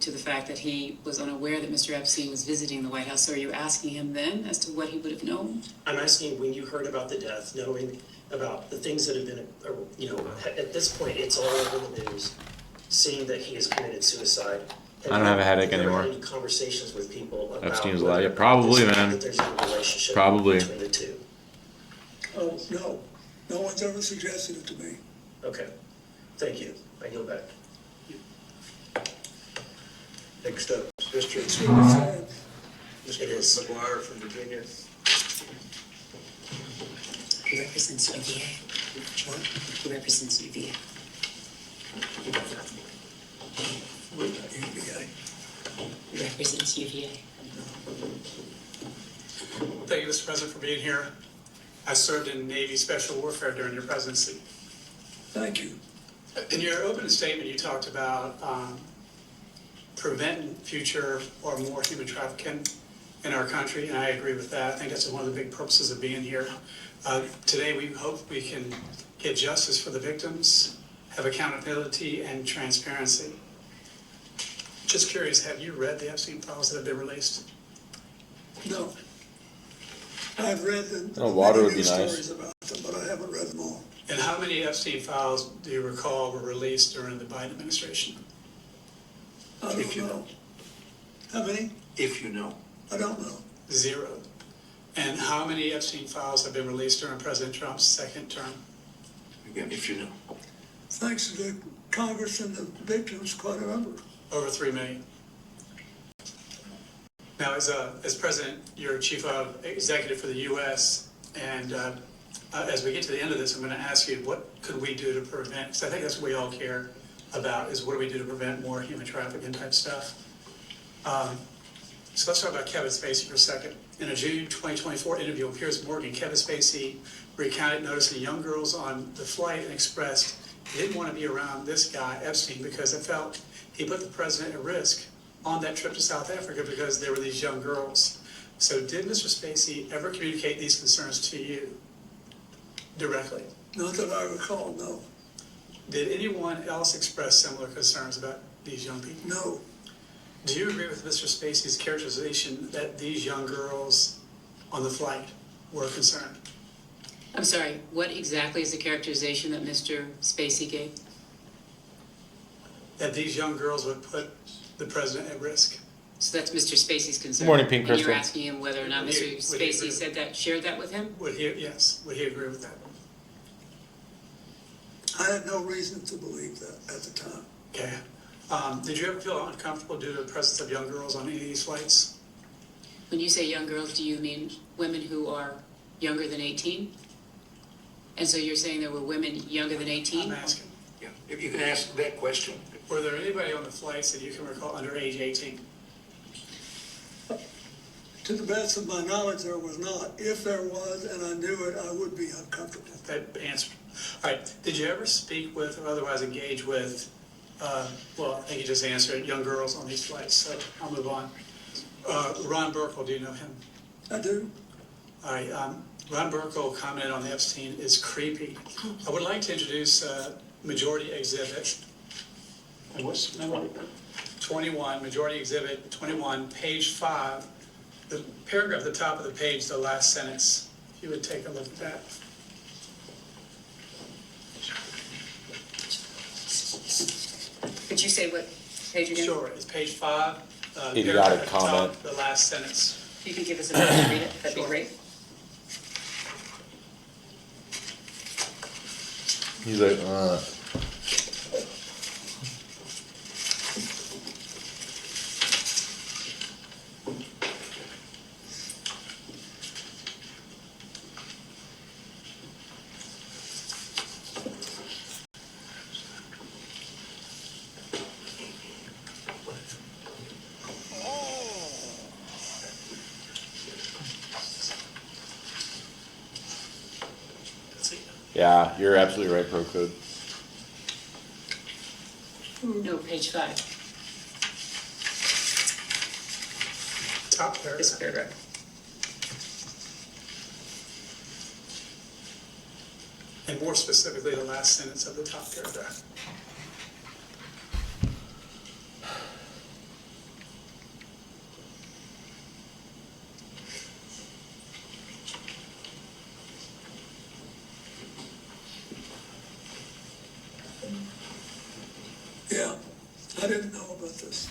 to the fact that he was unaware that Mr. Epstein was visiting the White House. So are you asking him then as to what he would have known? I'm asking, when you heard about the death, knowing about the things that have been, at this point, it's all over the news, seeing that he has committed suicide. I don't have a headache anymore. Had any conversations with people about Epstein's alive? Yeah, probably, man. That there's a relationship Probably. between the two? Oh, no. No one's ever suggested it to me. Okay. Thank you. I yield back. Next up, It's really sad. Mr. It is. McGuire from Virginia. He represents UVA. What? He represents UVA. UVA. He represents UVA. Thank you, Mr. President, for being here. I served in Navy Special Warfare during your presidency. Thank you. In your opening statement, you talked about preventing future or more human trafficking in our country, and I agree with that. I think that's one of the big purposes of being here. Today, we hope we can get justice for the victims, have accountability and transparency. Just curious, have you read the Epstein files that have been released? No. I've read the Oh, water would many be news nice. stories about them, but I haven't read them all. And how many Epstein files do you recall were released during the Biden administration? I If you don't know. How many? If you know. I don't know. 0. And how many Epstein files have been released during President Trump's second term? Again, if you know. Thanks to the Congress and the victims, quite a number. Over 3 million. Now, as president, you're chief of executive for the U.S., and as we get to the end of this, I'm going to ask you, what could we do to prevent, because I think that's what we all care about, is what do we do to prevent more human trafficking type stuff. So let's talk about Kevin Spacey for a second. In a June 2024 interview with Piers Morgan, Kevin Spacey recounted noticing young girls on the flight and expressed he didn't want to be around this guy, Epstein, because it felt he put the president at risk on that trip to South Africa because there were these young girls. So did Mr. Spacey ever communicate these concerns to you directly? Not that I recall, no. Did anyone else express similar concerns about these young people? No. Do you agree with Mr. Spacey's characterization that these young girls on the flight were concerned? I'm sorry, what exactly is the characterization that Mr. Spacey gave? That these young girls would put the president at risk? So that's Mr. Spacey's concern. Morning, Pink And you're Crystal. asking him whether or not Would he- Mr. would he Spacey agree? said that, shared that with him? Would he, yes, would he agree with that? I had no reason to believe that at the time. Okay. Did you ever feel uncomfortable due to the presence of young girls on any of these flights? When you say young girls, do you mean women who are younger than 18? And so you're saying there were women younger than 18? I'm asking. Yeah, if you can ask that question. Were there anybody on the flights that you can recall under age 18? To the best of my knowledge, there was not. If there was, and I knew it, I would be uncomfortable. That answer. All right. Did you ever speak with or otherwise engage with, well, I think you just answered, young girls on these flights, so I'll move on. Ron Burkle, do you know him? I do. All right. Ron Burkle commented on the Epstein is creepy. I would like to introduce Majority Exhibit. And what's number? 21, Majority Exhibit 21, page 5. The paragraph at the top of the page, the last sentence. If you would take a look at that. Could you say what page again? Sure, it's page 5. Idiotic paragraph at the top, comment. The last sentence. If you could give us a minute to read it, that'd be Sure. great. He's like, That's it. Yeah, you're absolutely right, Pro Code. No, page 5, Top this paragraph. paragraph. And more specifically, the last sentence of the top paragraph. Yeah, I didn't know about this.